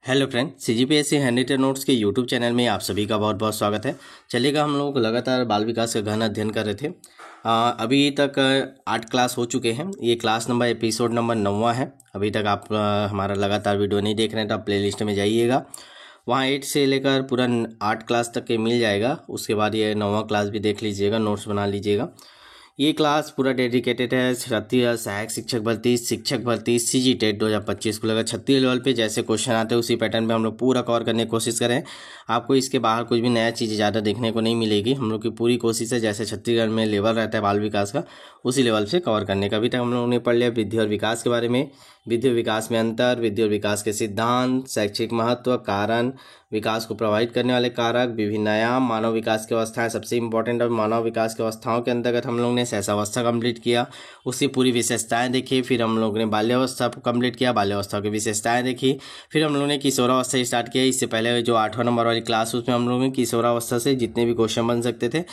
Hello friend, CGPSC handwritten notes के YouTube channel में आप सभी का बहुत बहुत स्वागत है। चलिएगा, हम लोग लगातार बाल विकास का गहन अध्ययन कर रहे थे। अभी तक 8 क्लास हो चुके हैं। ये क्लास नंबर एपिसोड नंबर 9वां है। अभी तक आप हमारा लगातार वीडियो नहीं देख रहे हैं तो आप प्लेलिस्ट में जाइएगा, वहाँ 8 से लेकर पूरा 8 क्लास तक के मिल जाएगा। उसके बाद ये 9वां क्लास भी देख लीजिएगा, नोट्स बना लीजिएगा। ये क्लास पूरा डेडिकेटेड है क्षत्रिय सहायक शिक्षक भर्ती सीजी टेट 2025 को लगा 36 लेवल पे जैसे क्वेश्चन आते हैं उसी पैटर्न पे हम लोग पूरा कवर करने की कोशिश करें। आपको इसके बाहर कुछ भी नया चीज़ ज़्यादा देखने को नहीं मिलेगी। हम लोग की पूरी कोशिश है जैसे छत्तीसगढ़ में लेवल रहता है बाल विकास का, उसी लेवल से कवर करने का। अभी तक हम लोगों ने पढ़ लिया वृद्धि और विकास के बारे में, वृद्धि और विकास में अंतर, वृद्धि और विकास के सिद्धांत, शैक्षिक महत्व, कारण, विकास को प्रभावित करने वाले कारक, विभिन्न आयाम, मानव विकास की अवस्थाएं। सबसे इंपॉर्टेंट है मानव विकास की अवस्थाओं के अंतर्गत हम लोग ने शैशवावस्था कंप्लीट किया, उसकी पूरी विशेषताएं देखी। फिर हम लोग ने बाल्यावस्था को कंप्लीट किया, बाल्यावस्था की विशेषताएं देखी। फिर हम लोग ने किशोरावस्था स्टार्ट किया। इससे पहले जो 8वां नंबर वाली क्लास उसमें हम लोगों ने किशोरावस्था से जितने भी क्वेश्चन बन सकते थे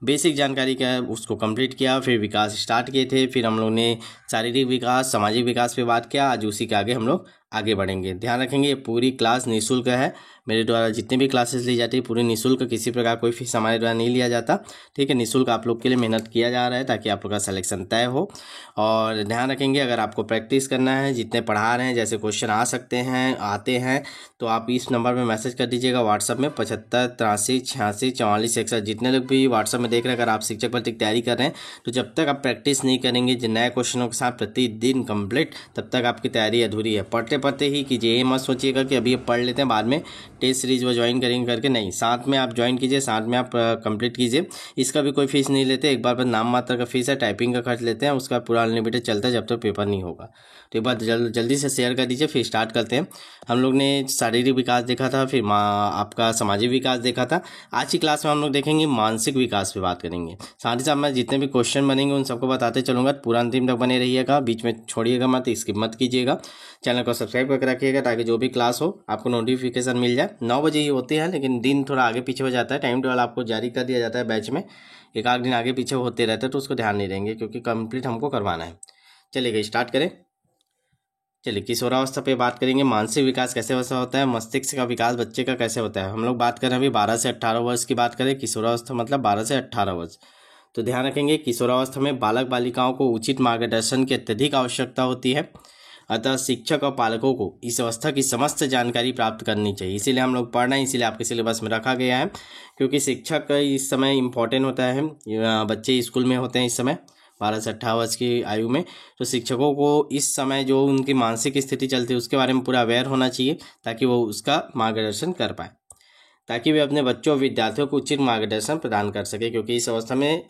बेसिक जानकारी क्या है उसको कंप्लीट किया। फिर विकास स्टार्ट किए थे। फिर हम लोग ने शारीरिक विकास, सामाजिक विकास पे बात किया। आज उसी के आगे हम लोग आगे बढ़ेंगे। ध्यान रखेंगे ये पूरी क्लास निःशुल्क है। मेरे द्वारा जितनी भी क्लासेस ली जाती है पूरी निःशुल्क, किसी प्रकार कोई फीस हमारे द्वारा नहीं लिया जाता। ठीक है, निःशुल्क आप लोग के लिए मेहनत किया जा रहा है ताकि आप लोग का सिलेक्शन तय हो। और ध्यान रखेंगे अगर आपको प्रैक्टिस करना है, जितने पढ़ा रहे हैं जैसे क्वेश्चन आ सकते हैं आते हैं तो आप इस नंबर पर मैसेज कर दीजिएगा व्हाट्सअप में 75 83 86 44 61। जितने लोग भी व्हाट्सअप में देख रहे हैं, अगर आप शिक्षक भर्ती की तैयारी कर रहे हैं तो जब तक आप प्रैक्टिस नहीं करेंगे नए क्वेश्चनों के साथ प्रतिदिन कंप्लीट, तब तक आपकी तैयारी अधूरी है। पढ़ते पढ़ते ही कीजिए, ये मत सोचिएगा कि अभी पढ़ लेते हैं बाद में टेस्ट सीरीज वो ज्वाइन करेंगे करके, नहीं। साथ में आप ज्वाइन कीजिए, साथ में आप कंप्लीट कीजिए। इसका भी कोई फीस नहीं लेते, एक बार पर नाम मात्र का फीस है, टाइपिंग का खर्च लेते हैं, उसका पूरा अनलिमिटेड चलता है जब तक पेपर नहीं होगा। तो एक बार जल्दी से शेयर कर दीजिए। फिर स्टार्ट करते हैं। हम लोग ने शारीरिक विकास देखा था, फिर आपका सामाजिक विकास देखा था। आज की क्लास में हम लोग देखेंगे मानसिक विकास पे बात करेंगे। साथ ही साथ मैं जितने भी क्वेश्चन बनेंगे उन सबको बताते चलूँगा। पूरा अंतिम तक बने रहिएगा, बीच में छोड़िएगा मत, स्किप मत कीजिएगा। चैनल को सब्सक्राइब करके रखिएगा ताकि जो भी क्लास हो आपको नोटिफिकेशन मिल जाए। 9 बजे ही होती है लेकिन दिन थोड़ा आगे पीछे हो जाता है। टाइम टेबल आपको जारी कर दिया जाता है बैच में, एक आध दिन आगे पीछे होते रहते हैं तो उसको ध्यान नहीं देंगे क्योंकि कंप्लीट हमको करवाना है। चलिए स्टार्ट करें। चलिए किशोरावस्था पे बात करेंगे। मानसिक विकास कैसे वैसा होता है, मस्तिष्क का विकास बच्चे का कैसे होता है। हम लोग बात कर रहे हैं अभी 12 से 18 वर्ष की बात करें। किशोरावस्था मतलब 12 से 18 वर्ष। तो ध्यान रखेंगे किशोरावस्था में बालक बालिकाओं को उचित मार्गदर्शन की अत्यधिक आवश्यकता होती है। अतः शिक्षक और पालकों को इस अवस्था की समस्त जानकारी प्राप्त करनी चाहिए। इसीलिए हम लोग पढ़ रहे हैं, इसीलिए आपके सिलेबस में रखा गया है क्योंकि शिक्षक इस समय इम्पोर्टेंट होता है। बच्चे स्कूल में होते हैं इस समय 12 से 18 वर्ष की आयु में, तो शिक्षकों को इस समय जो उनकी मानसिक स्थिति चलती है उसके बारे में पूरा अवेयर होना चाहिए ताकि वो उसका मार्गदर्शन कर पाए, ताकि वे अपने बच्चों विद्यार्थियों को उचित मार्गदर्शन प्रदान कर सके क्योंकि इस अवस्था में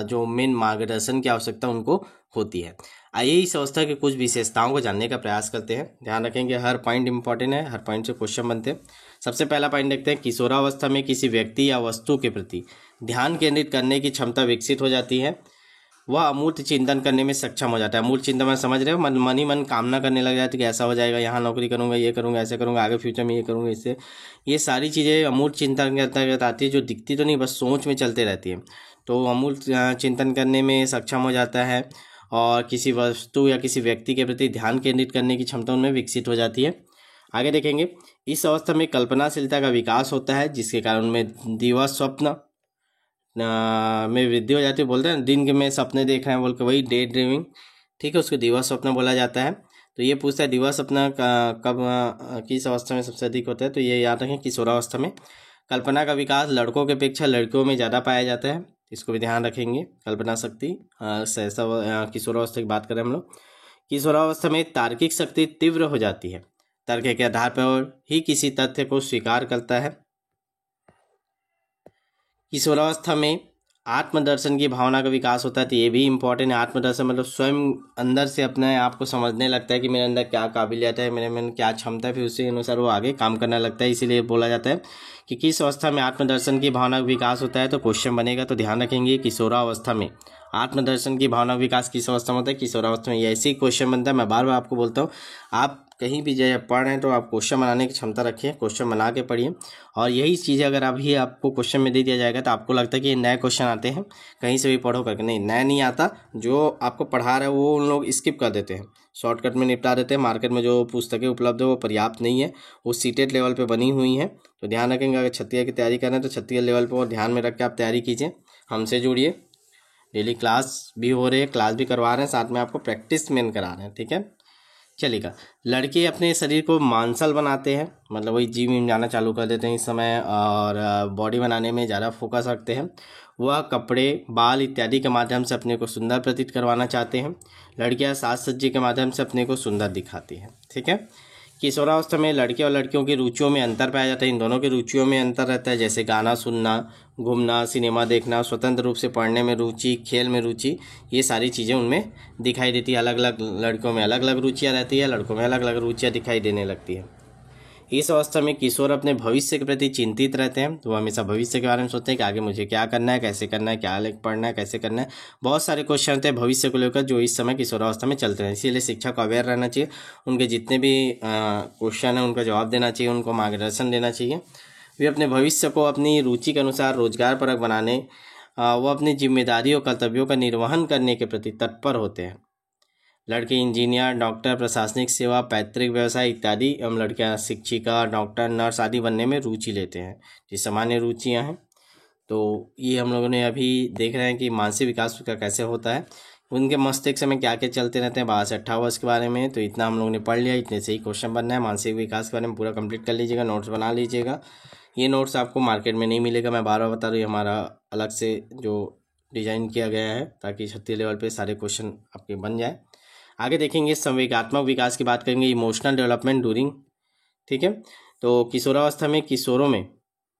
जो मेन मार्गदर्शन की आवश्यकता उनको होती है। आइए इस अवस्था की कुछ विशेषताओं को जानने का प्रयास करते हैं। ध्यान रखेंगे हर पॉइंट इंपॉर्टेंट है, हर पॉइंट से क्वेश्चन बनते हैं। सबसे पहला पॉइंट देखते हैं। किशोरावस्था में किसी व्यक्ति या वस्तु के प्रति ध्यान केंद्रित करने की क्षमता विकसित हो जाती है। वह अमूर्त चिंतन करने में सक्षम हो जाता है। अमूर्त चिंतन में समझ रहे हो, मन ही मन कामना करने लग जाती है कि ऐसा हो जाएगा, यहाँ नौकरी करूँगा, ये करूँगा, ऐसे करूँगा, आगे फ्यूचर में ये करूँगा, इससे ये सारी चीज़ें अमूर्त चिंतन के अंतर्गत आती है जो दिखती तो नहीं बस सोच में चलते रहती है। तो अमूर्त चिंतन करने में सक्षम हो जाता है और किसी वस्तु या किसी व्यक्ति के प्रति ध्यान केंद्रित करने की क्षमता उनमें विकसित हो जाती है। आगे देखेंगे इस अवस्था में कल्पनाशीलता का विकास होता है जिसके कारण उनमें दिवा स्वप्न में वृद्धि हो जाती है। बोलते हैं दिन के में सपने देख रहे हैं बोल के, वही डे ड्रीमिंग। ठीक है, उसको दिवा स्वप्न बोला जाता है। तो ये पूछता है दिवा स्वप्न कब किस अवस्था में सबसे अधिक होता है, तो ये याद रखें किशोरावस्था में। कल्पना का विकास लड़कों की अपेक्षा लड़कियों में ज़्यादा पाया जाता है, इसको भी ध्यान रखेंगे। कल्पना शक्ति किशोरावस्था की बात करें हम लोग। किशोरावस्था में तार्किक शक्ति तीव्र हो जाती है, तर्क के आधार पर ही किसी तथ्य को स्वीकार करता है। किशोरावस्था में आत्मदर्शन की भावना का विकास होता है, तो ये भी इंपॉर्टेंट है। आत्मदर्शन मतलब स्वयं अंदर से अपने आप को समझने लगता है कि मेरे अंदर क्या काबिलियत है, मेरे में क्या क्षमता है, फिर उसी अनुसार वो आगे काम करने लगता है। इसीलिए बोला जाता है कि किस अवस्था में आत्मदर्शन की भावना का विकास होता है। तो क्वेश्चन बनेगा, तो ध्यान रखेंगे किशोरावस्था में आत्मदर्शन की भावना का विकास किस अवस्था में होता है, किशोरावस्था में। ये ऐसे ही क्वेश्चन बनता है। मैं बार बार आपको बोलता हूँ, आप कहीं भी जब पढ़ रहे हैं तो आप क्वेश्चन बनाने की क्षमता रखिए, क्वेश्चन बना के पढ़िए। और यही चीज़ें अगर अभी आपको क्वेश्चन में दे दिया जाएगा तो आपको लगता है कि ये नए क्वेश्चन आते हैं कहीं से भी पढ़ो करके, नहीं, नया नहीं आता। जो आपको पढ़ा रहा है वो उन लोग स्किप कर देते हैं, शॉर्टकट में निपटा देते हैं। मार्केट में जो पुस्तकें उपलब्ध है वो पर्याप्त नहीं है, वो सीटेट लेवल पे बनी हुई हैं। तो ध्यान रखेंगे, अगर छत्तीस की तैयारी कर रहे हैं तो छत्तीस लेवल पे और ध्यान में रख के आप तैयारी कीजिए। हमसे जुड़िए, डेली क्लास भी हो रही है, क्लास भी करवा रहे हैं, साथ में आपको प्रैक्टिस मेन करा रहे हैं, ठीक है। चलेगा। लड़के अपने शरीर को मांसल बनाते हैं, मतलब वही जिम विम जाना चालू कर देते हैं इस समय, और बॉडी बनाने में ज़्यादा फोकस रखते हैं। वह कपड़े, बाल इत्यादि के माध्यम से अपने को सुंदर प्रतीत करवाना चाहते हैं। लड़कियां साज सज्जे के माध्यम से अपने को सुंदर दिखाती हैं, ठीक है। किशोरावस्था में लड़के और लड़कियों की रुचियों में अंतर पाया जाता है। इन दोनों की रुचियों में अंतर रहता है, जैसे गाना सुनना, घूमना, सिनेमा देखना, स्वतंत्र रूप से पढ़ने में रुचि, खेल में रुचि, ये सारी चीज़ें उनमें दिखाई देती है। अलग अलग लड़कों में अलग अलग रुचियाँ रहती है, लड़कों में अलग अलग रुचियाँ दिखाई देने लगती है। इस अवस्था में किशोर अपने भविष्य के प्रति चिंतित रहते हैं। तो वो हमेशा भविष्य के बारे में सोचते हैं कि आगे मुझे क्या करना है, कैसे करना है, क्या पढ़ना है, कैसे करना है। बहुत सारे क्वेश्चन रहते हैं भविष्य को लेकर जो इस समय किशोरावस्था में चलते हैं। इसीलिए शिक्षक को अवेयर रहना चाहिए, उनके जितने भी क्वेश्चन हैं उनका जवाब देना चाहिए, उनको मार्गदर्शन देना चाहिए। वे अपने भविष्य को अपनी रुचि के अनुसार रोजगारपरक बनाने, वो अपनी जिम्मेदारियों कर्तव्यों का निर्वहन करने के प्रति तत्पर होते हैं। लड़के इंजीनियर, डॉक्टर, प्रशासनिक सेवा, पैतृक व्यवसाय इत्यादि एवं लड़कियां शिक्षिका, डॉक्टर, नर्स आदि बनने में रुचि लेते हैं। ये सामान्य रुचियां हैं। तो ये हम लोगों ने अभी देख रहे हैं कि मानसिक विकास का कैसे होता है, उनके मस्तिष्क में क्या क्या चलते रहते हैं 12 से 18 वर्ष के बारे में। तो इतना हम लोगों ने पढ़ लिया, इतने से ही क्वेश्चन बनना है। मानसिक विकास के बारे में पूरा कंप्लीट कर लीजिएगा, नोट्स बना लीजिएगा। ये नोट्स आपको मार्केट में नहीं मिलेगा, मैं बार बार बता रहा हूँ, ये हमारा अलग से जो डिज़ाइन किया गया है ताकि 36 लेवल पे सारे क्वेश्चन आपके बन जाए। आगे देखेंगे संवेगात्मक विकास की बात करेंगे, इमोशनल डेवलपमेंट ड्यूरिंग, ठीक है। तो किशोरावस्था में किशोरों में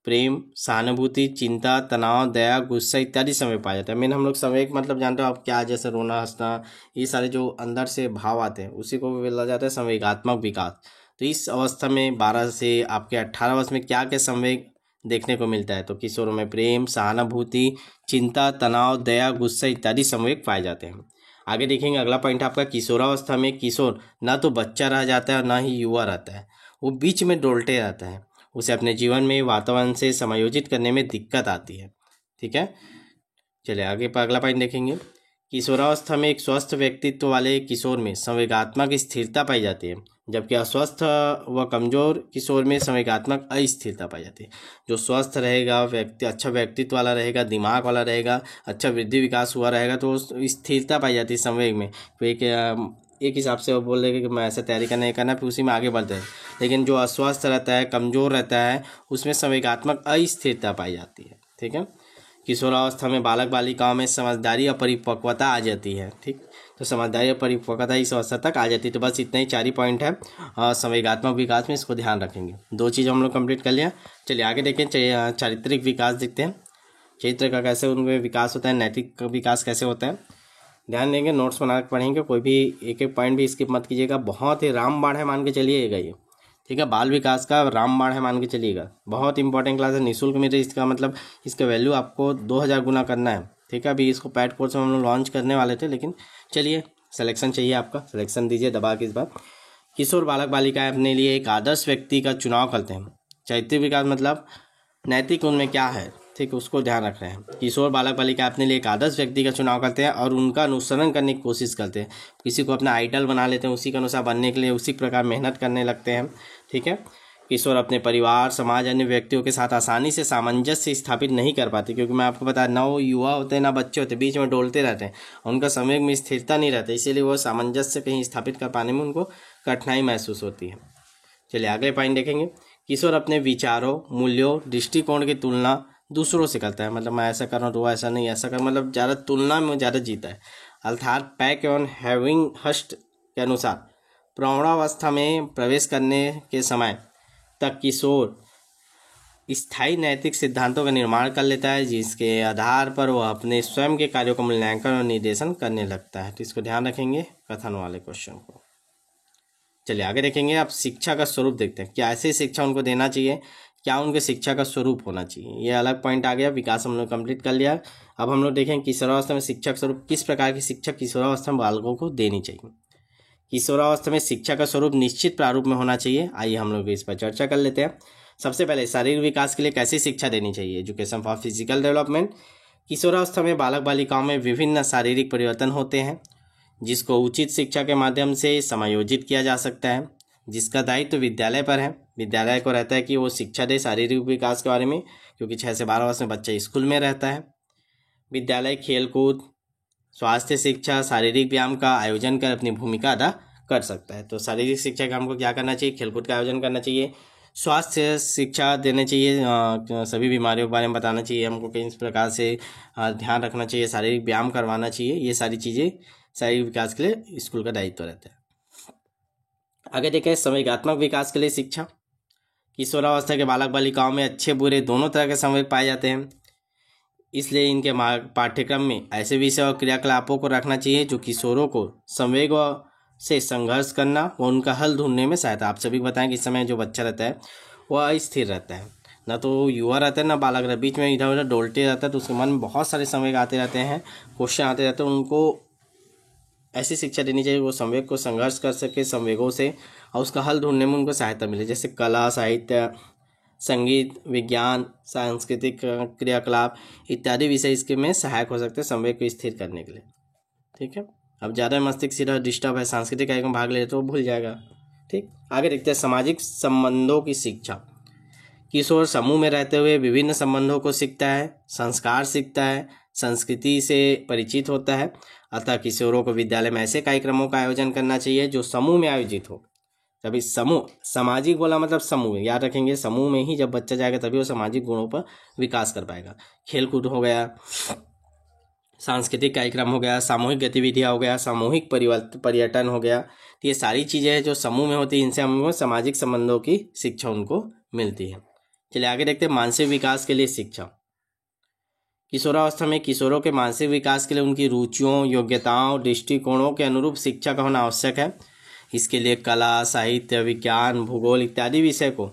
प्रेम, सहानुभूति, चिंता, तनाव, दया, गुस्सा इत्यादि संवेग पाया जाता है। मेन हम लोग संवेग मतलब जानते हो आप क्या, जैसे रोना, हंसना, ये सारे जो अंदर से भाव आते हैं उसी को बोला जाता है संवेगात्मक विकास। तो इस अवस्था में 12 से आपके 18 वर्ष में क्या क्या संवेग देखने को मिलता है, तो किशोरों में प्रेम, सहानुभूति, चिंता, तनाव, दया, गुस्सा इत्यादि संवेग पाए जाते हैं। आगे देखेंगे, अगला पॉइंट आपका, किशोरावस्था में किशोर ना तो बच्चा रह जाता है और ना ही युवा रहता है, वो बीच में डोलते रहता है। उसे अपने जीवन में वातावरण से समायोजित करने में दिक्कत आती है, ठीक है। चलिए आगे पर अगला पॉइंट देखेंगे। किशोरावस्था में एक स्वस्थ व्यक्तित्व वाले किशोर में संवेगात्मक स्थिरता पाई जाती है, जबकि अस्वस्थ व कमजोर किशोर में संवेगात्मक अस्थिरता पाई जाती है। जो स्वस्थ रहेगा, व्यक्ति अच्छा व्यक्तित्व वाला रहेगा, दिमाग वाला रहेगा, अच्छा वृद्धि विकास हुआ रहेगा, तो स्थिरता पाई जाती है संवेग में। तो एक हिसाब से वो बोल रहे कि मैं ऐसा तैयारी करना, करना, फिर उसी में आगे बढ़ते हैं। लेकिन जो अस्वस्थ रहता है, कमजोर रहता है, उसमें संवेगात्मक अस्थिरता पाई जाती है, ठीक है। किशोरावस्था में बालक बालिकाओं में समझदारी और परिपक्वता आ जाती है, ठीक। तो समझदारी और परिपक्वता इस अवस्था तक आ जाती है। तो बस इतना ही 4 ही पॉइंट है संवेगात्मक विकास में, इसको ध्यान रखेंगे। 2 चीज़ हम लोग कंप्लीट कर लिया। चलिए आगे देखें, चारित्रिक विकास देखते हैं, चरित्र का कैसे उनमें विकास होता है, नैतिक विकास कैसे होता है। ध्यान देंगे, नोट्स बना के पढ़ेंगे, कोई भी एक एक पॉइंट भी स्किप मत कीजिएगा। बहुत ही रामबाण है मान के चलिएगा ये, ठीक है। बाल विकास का रामबाण है मान के चलिएगा, बहुत इंपॉर्टेंट क्लास है, निःशुल्क में। इसका मतलब इसका वैल्यू आपको 2000 गुना करना है, ठीक है। अभी इसको पैड कोर्स में हम लोग लॉन्च करने वाले थे, लेकिन चलिए सिलेक्शन चाहिए आपका, सिलेक्शन दीजिए दबा के इस बार। किशोर बालक बालिकाएं अपने लिए एक आदर्श व्यक्ति का चुनाव करते हैं। चारित्रिक विकास मतलब नैतिक उनमें क्या है, ठीक, उसको ध्यान रख रहे हैं। किशोर बालक बालिका अपने लिए एक आदर्श व्यक्ति का चुनाव करते हैं और उनका अनुसरण करने की कोशिश करते हैं। किसी को अपना आइडल बना लेते हैं, उसी के अनुसार बनने के लिए उसी प्रकार मेहनत करने लगते हैं, ठीक है। किशोर अपने परिवार, समाज, अन्य व्यक्तियों के साथ आसानी से सामंजस्य स्थापित नहीं कर पाते, क्योंकि मैं आपको बता, ना वो युवा होते हैं ना बच्चे होते, बीच में डोलते रहते हैं, उनका समय में स्थिरता नहीं रहता, इसीलिए वो सामंजस्य कहीं स्थापित कर पाने में उनको कठिनाई महसूस होती है। चलिए अगले पॉइंट देखेंगे। किशोर अपने विचारों, मूल्यों, दृष्टिकोण की तुलना दूसरों से करता है, मतलब मैं ऐसा कर रहा हूँ तो वो ऐसा नहीं, ऐसा कर, मतलब ज़्यादा तुलना में ज़्यादा जीता है। अर्थात पैक एवं हैविंग हस्ट के अनुसार प्रौढ़ावस्था में प्रवेश करने के समय तक किशोर स्थायी नैतिक सिद्धांतों का निर्माण कर लेता है, जिसके आधार पर वह अपने स्वयं के कार्यों का मूल्यांकन और निर्देशन करने लगता है। तो इसको ध्यान रखेंगे कथन वाले क्वेश्चन को। चलिए आगे देखेंगे, आप शिक्षा का स्वरूप देखते हैं, क्या ऐसी शिक्षा उनको देना चाहिए, क्या उनके शिक्षा का स्वरूप होना चाहिए, ये अलग पॉइंट आ गया। विकास हम लोग कंप्लीट कर लिया। अब हम लोग देखें किशोरावस्था में शिक्षा का स्वरूप, किस प्रकार की शिक्षा किशोरावस्था में बालकों को देनी चाहिए। किशोरावस्था में शिक्षा का स्वरूप निश्चित प्रारूप में होना चाहिए। आइए हम लोग इस पर चर्चा कर लेते हैं। सबसे पहले शारीरिक विकास के लिए कैसी शिक्षा देनी चाहिए, एजुकेशन फॉर फिजिकल डेवलपमेंट। किशोरावस्था में बालक बालिकाओं में विभिन्न शारीरिक परिवर्तन होते हैं, जिसको उचित शिक्षा के माध्यम से समायोजित किया जा सकता है, जिसका दायित्व विद्यालय पर है। विद्यालय को रहता है कि वो शिक्षा दे शारीरिक विकास के बारे में, क्योंकि 6 से 12 वर्ष में बच्चा स्कूल में रहता है। विद्यालय खेलकूद, स्वास्थ्य शिक्षा, शारीरिक व्यायाम का आयोजन कर अपनी भूमिका अदा कर सकता है। तो शारीरिक शिक्षा का हमको क्या करना चाहिए? खेलकूद का आयोजन करना चाहिए, स्वास्थ्य शिक्षा देनी चाहिए, सभी बीमारियों के बारे में बताना चाहिए हमको, किस प्रकार से ध्यान रखना चाहिए, शारीरिक व्यायाम करवाना चाहिए। ये सारी चीज़ें शारीरिक विकास के लिए स्कूल का दायित्व रहता है। आगे देखें संवेगात्मक विकास के लिए शिक्षा। किशोरावस्था के बालक बालिकाओं में अच्छे बुरे दोनों तरह के संवेग पाए जाते हैं, इसलिए इनके पाठ्यक्रम में ऐसे विषय और क्रियाकलापों को रखना चाहिए जो किशोरों को संवेग से संघर्ष करना व उनका हल ढूंढने में सहायता। आप सभी बताएं कि इस समय जो बच्चा रहता है वह अस्थिर रहता है, ना तो युवा रहता है ना बालक रहता है, बीच में इधर उधर डोलते रहता है, तो उसके मन में बहुत सारे संवेग आते रहते हैं, क्वेश्चन आते रहते हैं। उनको ऐसी शिक्षा देनी चाहिए वो संवेग को संघर्ष कर सके संवेगों से, और उसका हल ढूंढने में उनको सहायता मिले, जैसे कला, साहित्य, संगीत, विज्ञान, सांस्कृतिक क्रियाकलाप इत्यादि विषय इसके में सहायक हो सकते हैं संवेग को स्थिर करने के लिए। ठीक है, अब ज़्यादा मस्तिष्क सीधा डिस्टर्ब है, सांस्कृतिक कार्यक्रम भाग ले तो भूल जाएगा। ठीक, आगे देखते हैं सामाजिक संबंधों की शिक्षा। किशोर समूह में रहते हुए विभिन्न संबंधों को सीखता है, संस्कार सीखता है, संस्कृति से परिचित होता है। अतः किशोरों को विद्यालय में ऐसे कार्यक्रमों का आयोजन करना चाहिए जो समूह में आयोजित हो। तभी समूह, सामाजिक बोला मतलब समूह, याद रखेंगे समूह में ही जब बच्चा जाएगा तभी वो सामाजिक गुणों पर विकास कर पाएगा। खेलकूद हो गया, सांस्कृतिक कार्यक्रम हो गया, सामूहिक गतिविधियां हो गया, सामूहिक पर्यटन हो गया, तो ये सारी चीज़ें हैं जो समूह में होती है, इनसे हमको सामाजिक संबंधों की शिक्षा उनको मिलती है। चलिए आगे देखते हैं मानसिक विकास के लिए शिक्षा। किशोरावस्था में किशोरों के मानसिक विकास के लिए उनकी रुचियों, योग्यताओं, दृष्टिकोणों के अनुरूप शिक्षा का होना आवश्यक है। इसके लिए कला, साहित्य, विज्ञान, भूगोल इत्यादि विषय को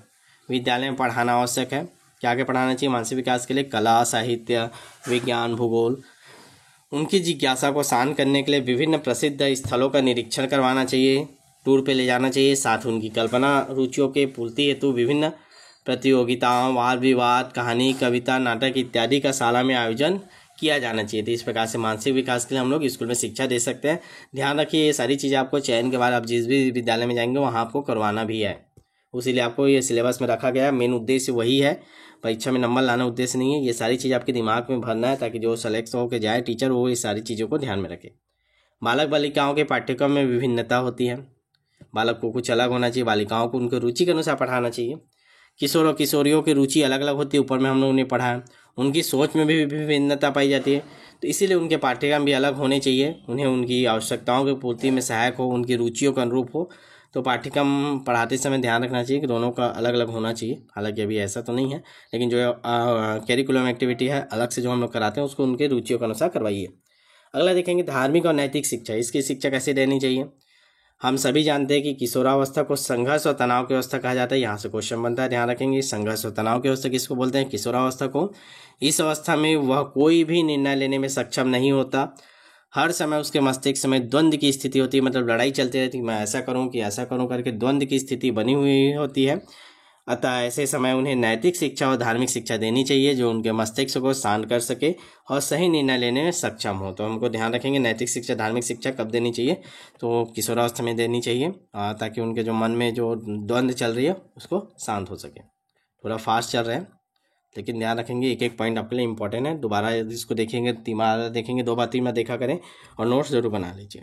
विद्यालय में पढ़ाना आवश्यक है। क्या क्या पढ़ाना चाहिए मानसिक विकास के लिए? कला, साहित्य, विज्ञान, भूगोल। उनकी जिज्ञासा को शांत करने के लिए विभिन्न प्रसिद्ध स्थलों का निरीक्षण करवाना चाहिए, टूर पे ले जाना चाहिए। साथ उनकी कल्पना रुचियों के पूर्ति हेतु विभिन्न प्रतियोगिताओं, वाद विवाद, कहानी, कविता, नाटक इत्यादि का शाला में आयोजन किया जाना चाहिए। तो इस प्रकार से मानसिक विकास के लिए हम लोग स्कूल में शिक्षा दे सकते हैं। ध्यान रखिए ये सारी चीज़ें आपको चयन के बाद आप जिस भी विद्यालय में जाएंगे वहाँ आपको करवाना भी है, उसीलिए आपको ये सिलेबस में रखा गया है। मेन उद्देश्य वही है, परीक्षा में नंबर लाना उद्देश्य नहीं है। ये सारी चीज़ आपके दिमाग में भरना है ताकि जो सेलेक्ट होकर जाए टीचर वो ये सारी चीज़ों को ध्यान में रखे। बालक बालिकाओं के पाठ्यक्रम में विभिन्नता होती है, बालक को कुछ अलग होना चाहिए, बालिकाओं को उनके रुचि के अनुसार पढ़ाना चाहिए। किशोर और किशोरियों की रुचि अलग अलग होती है, ऊपर में हम लोगों ने पढ़ा है। उनकी सोच में भी विभिन्नता पाई जाती है, तो इसीलिए उनके पाठ्यक्रम भी अलग होने चाहिए। उन्हें उनकी आवश्यकताओं की पूर्ति में सहायक हो, उनकी रुचियों के अनुरूप हो। तो पाठ्यक्रम पढ़ाते समय ध्यान रखना चाहिए कि दोनों का अलग अलग होना चाहिए। हालांकि अभी ऐसा तो नहीं है, लेकिन जो कैरिकुलम एक्टिविटी है अलग से जो हम लोग कराते हैं उसको उनके रुचियों के अनुसार करवाइए। अगला देखेंगे धार्मिक और नैतिक शिक्षा। इसकी शिक्षा कैसे देनी चाहिए? हम सभी जानते हैं कि किशोरावस्था को संघर्ष और तनाव की अवस्था कहा जाता है। यहाँ से क्वेश्चन बनता है, ध्यान रखेंगे। संघर्ष और तनाव की अवस्था किसको बोलते हैं? किशोरावस्था को। इस अवस्था में वह कोई भी निर्णय लेने में सक्षम नहीं होता। हर समय उसके मस्तिष्क में द्वंद्व की स्थिति होती है, मतलब लड़ाई चलती रहती है, मैं ऐसा करूँ कि ऐसा करूँ करके द्वंद्व की स्थिति बनी हुई होती है। अतः ऐसे समय उन्हें नैतिक शिक्षा और धार्मिक शिक्षा देनी चाहिए जो उनके मस्तिष्क को शांत कर सके और सही निर्णय लेने में सक्षम हो। तो हमको ध्यान रखेंगे नैतिक शिक्षा, धार्मिक शिक्षा कब देनी चाहिए? तो किशोरावस्था में देनी चाहिए, ताकि उनके जो मन में जो द्वंद्व चल रही है उसको शांत हो सके। थोड़ा फास्ट चल रहे हैं, लेकिन ध्यान रखेंगे एक एक पॉइंट आपके लिए इंपॉर्टेंट है। दोबारा इसको देखेंगे, 3 बार देखेंगे, 2 बार 3 बार देखा करें और नोट्स जरूर बना लीजिए।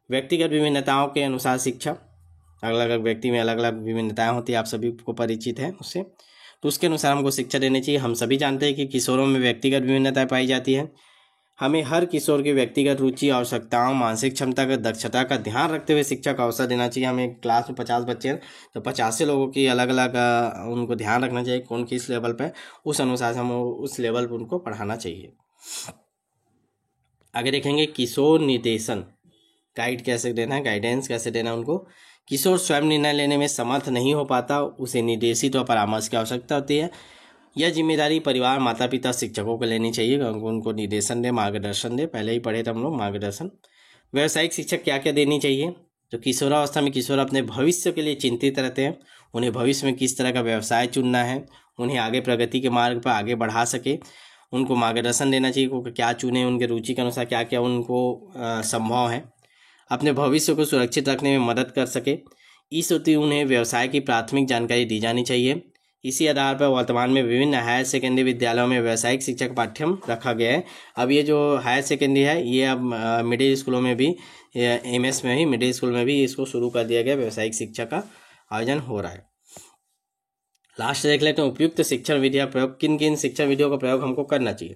व्यक्तिगत विभिन्नताओं के अनुसार शिक्षा। अलग अलग व्यक्ति में अलग अलग विभिन्नताएं होती है, आप सभी को परिचित है उससे, तो उसके अनुसार हमको शिक्षा देनी चाहिए। हम सभी जानते हैं कि किशोरों में व्यक्तिगत विभिन्नताएं पाई जाती है। हमें हर किशोर की व्यक्तिगत रुचि, आवश्यकताओं, मानसिक क्षमता का, दक्षता का ध्यान रखते हुए शिक्षा का अवसर देना चाहिए। हमें क्लास में 50 बच्चे हैं तो 50 लोगों की अलग अलग उनको ध्यान रखना चाहिए, कौन किस लेवल पे, उस अनुसार हम उस लेवल पर उनको पढ़ाना चाहिए। आगे देखेंगे किशोर निर्देशन, गाइड कैसे देना है, गाइडेंस कैसे देना है उनको। किशोर स्वयं निर्णय लेने में समर्थ नहीं हो पाता, उसे निर्देशित और परामर्श की आवश्यकता होती है। यह जिम्मेदारी परिवार, माता पिता, शिक्षकों को लेनी चाहिए, उनको निर्देशन दे, मार्गदर्शन दे। पहले ही पढ़े थे हम लोग मार्गदर्शन। व्यावसायिक शिक्षा क्या क्या देनी चाहिए? तो किशोरावस्था में किशोर अपने भविष्य के लिए चिंतित रहते हैं, उन्हें भविष्य में किस तरह का व्यवसाय चुनना है, उन्हें आगे प्रगति के मार्ग पर आगे बढ़ा सके, उनको मार्गदर्शन देना चाहिए कि क्या चुने, उनके रुचि के अनुसार क्या क्या उनको संभव है। अपने भविष्य को सुरक्षित रखने में मदद कर सके, इस हेतु उन्हें व्यवसाय की प्राथमिक जानकारी दी जानी चाहिए। इसी आधार पर वर्तमान में विभिन्न हायर सेकेंडरी विद्यालयों में व्यावसायिक शिक्षा का पाठ्यक्रम रखा गया है। अब ये जो हायर सेकेंडरी है ये अब मिडिल स्कूलों में भी, एमएस में भी, मिडिल स्कूल में भी इसको शुरू कर दिया गया, व्यावसायिक शिक्षा का आयोजन हो रहा है। लास्ट देख लेते हैं उपयुक्त शिक्षण विधियाँ प्रयोग, किन किन शिक्षण विधियों का प्रयोग हमको करना चाहिए।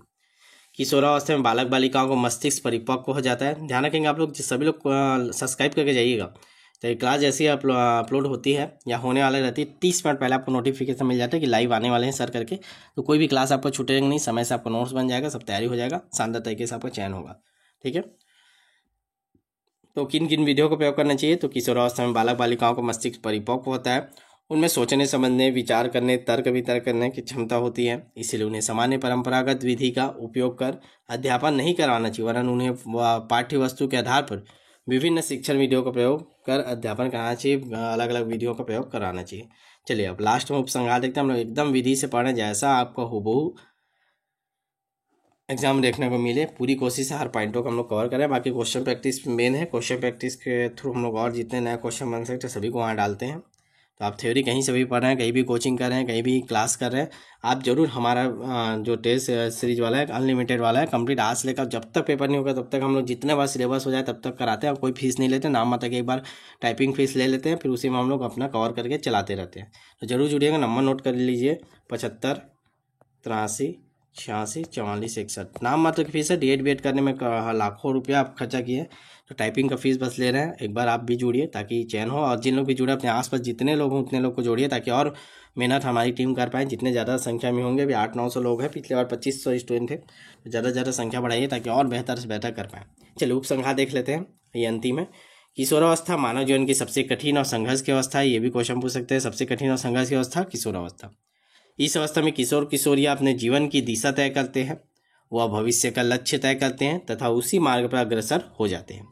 किशोरावस्था में बालक बालिकाओं को मस्तिष्क परिपक्व हो जाता है। ध्यान रखेंगे आप लोग, सभी लोग सब्सक्राइब करके जाइएगा। तो ये क्लास जैसी अपलोड होती है या होने वाले रहती है 30 मिनट पहले आपको नोटिफिकेशन मिल जाता है कि लाइव आने वाले हैं सर करके। तो कोई भी क्लास आपको छूटेगा नहीं, समय से आपको नोट्स बन जाएगा, सब तैयारी हो जाएगा, शानदार तरीके से आपका चयन होगा। ठीक है, तो किन किन विधियों का प्रयोग करना चाहिए। तो किशोरावस्था में बालक बालिकाओं को मस्तिष्क परिपक्व होता है, उनमें सोचने समझने विचार करने तर्क वितर्क करने की क्षमता होती है, इसलिए उन्हें सामान्य परंपरागत विधि का उपयोग कर अध्यापन नहीं करवाना चाहिए, वरन उन्हें पाठ्य वस्तु के आधार पर विभिन्न शिक्षण विधियों का प्रयोग कर अध्यापन कराना चाहिए, अलग अलग विधियों का प्रयोग कराना चाहिए। चलिए अब लास्ट में उपसंहार देखते हैं हम लोग, एकदम विधि से पढ़ें जैसा आपका हूबहू एग्जाम देखने को मिले। पूरी कोशिश है हर पॉइंटों को हम लोग कवर करें। बाकी क्वेश्चन प्रैक्टिस मेन है, क्वेश्चन प्रैक्टिस के थ्रू हम लोग और जितने नए क्वेश्चन बन सकते हैं सभी को वहाँ डालते हैं। तो आप थ्योरी कहीं से भी पढ़ रहे हैं, कहीं भी कोचिंग कर रहे हैं, कहीं भी क्लास कर रहे हैं, आप जरूर हमारा जो टेस्ट सीरीज वाला है, अनलिमिटेड वाला है, कंप्लीट आज से लेकर जब तक पेपर नहीं होगा तब तक हम लोग जितने बार सिलेबस हो जाए तब तक कराते हैं। कोई फीस नहीं लेते, नाम मात्र के एक बार टाइपिंग फीस ले लेते हैं, फिर उसी में हम लोग अपना कवर करके चलाते रहते हैं। तो जरूर जुड़िएगा, नंबर नोट कर लीजिए 75 83 86 44 61। नाम मात्र की फीस है, डीएड बीएड करने में लाखों रुपया आप खर्चा किए, तो टाइपिंग का फीस बस ले रहे हैं। एक बार आप भी जुड़िए ताकि चयन हो, और जिन लोग भी जुड़े अपने आसपास जितने लोग हों उतने लोग को जोड़िए ताकि और मेहनत हमारी टीम कर पाए। जितने ज़्यादा संख्या में होंगे, अभी 800-900 लोग हैं, पिछले बार 2500 स्टूडेंट थे, तो ज़्यादा से ज़्यादा संख्या बढ़ाइए ताकि और बेहतर से बेहतर कर पाएँ। चलिए उपसंहार देख लेते हैं, ये अंतिम है। किशोरावस्था मानव जीवन की सबसे कठिन और संघर्ष की अवस्था है, ये भी क्वेश्चन पूछ सकते हैं। सबसे कठिन और संघर्ष की अवस्था किशोरावस्था। इस अवस्था में किशोर किशोरियाँ अपने जीवन की दिशा तय करते हैं, वह भविष्य का लक्ष्य तय करते हैं तथा उसी मार्ग पर अग्रसर हो जाते हैं।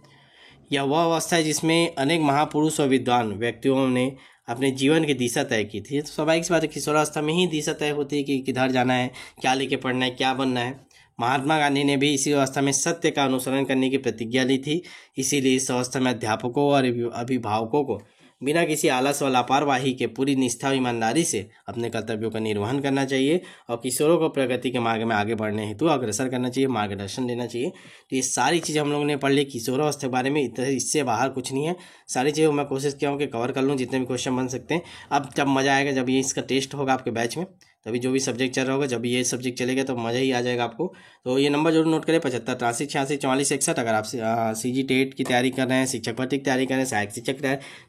यह वह अवस्था है जिसमें अनेक महापुरुष और विद्वान व्यक्तियों ने अपने जीवन की दिशा तय की थी। तो स्वाभाविक सी बात है, किशोरावस्था में ही दिशा तय होती है कि किधर जाना है, क्या लेके पढ़ना है, क्या बनना है। महात्मा गांधी ने भी इसी अवस्था में सत्य का अनुसरण करने की प्रतिज्ञा ली थी, इसीलिए इस अवस्था में अध्यापकों और अभिभावकों को बिना किसी आलस व लापरवाही के पूरी निष्ठा और ईमानदारी से अपने कर्तव्यों का निर्वहन करना चाहिए और किशोरों को प्रगति के मार्ग में आगे बढ़ने हेतु अग्रसर करना चाहिए, मार्गदर्शन देना चाहिए। तो ये सारी चीज़ें हम लोगों ने पढ़ ली किशोरावस्था के बारे में, इससे बाहर कुछ नहीं है। सारी चीज़ें मैं कोशिश किया हूँ कि कवर कर लूँ जितने भी क्वेश्चन बन सकते हैं। अब जब मज़ा आएगा, जब ये इसका टेस्ट होगा आपके बैच में, तभी जो भी सब्जेक्ट चल रहा होगा, जब ये सब्जेक्ट चलेगा तो मज़ा ही आ जाएगा आपको। तो ये नंबर जरूर नोट करें 75 83 86 44 61। अगर आप CG टेट की तैयारी कर रहे हैं, शिक्षक भर्ती की तैयारी कर रहे हैं, सहायक शिक्षक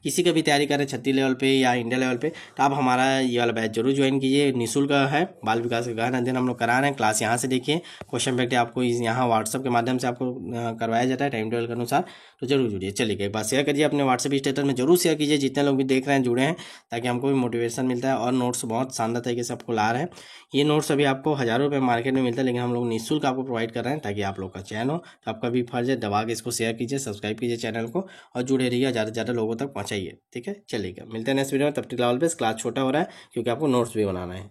किसी का भी तैयारी कर रहे हैं छत्तीस लेवल पे या इंडिया लेवल पे, तो आप हमारा ये वाला बैच जरूर ज्वाइन कीजिए। निःशुल्क है, बाल विकास का गहन अध्ययन हम लोग करा रहे हैं। क्लास यहाँ से देखिए, क्वेश्चन प्रैक्टिस आपको यहाँ व्हाट्सअप के माध्यम से आपको करवाया जाता है टाइम टेबल के अनुसार, तो जरूर जुड़िए। चलिए एक बार शेयर करिए अपने व्हाट्सएप स्टेटस में, जरूर शेयर कीजिए जितने लोग भी देख रहे हैं जुड़े हैं, ताकि हमको भी मोटिवेशन मिलता है। और नोट्स बहुत शानदार तरीके से आपको ला रहे हैं। ये नोट्स अभी आपको हज़ारों रुपये मार्केट में मिलता है, लेकिन हम लोग निःशुल्क आपको प्रोवाइड कर रहे हैं ताकि आप लोग का चयन हो। तो आपका भी फर्ज है, दबा के इसको शेयर कीजिए, सब्सक्राइब कीजिए चैनल को और जुड़े रहिए, ज़्यादा से ज़्यादा लोगों तक पहुँचाइए। ठीक है, चलिए मिलते हैं नेक्स्ट वीडियो में। तब तक लेवल पे क्लास छोटा हो रहा है क्योंकि आपको नोट्स भी बनाना है।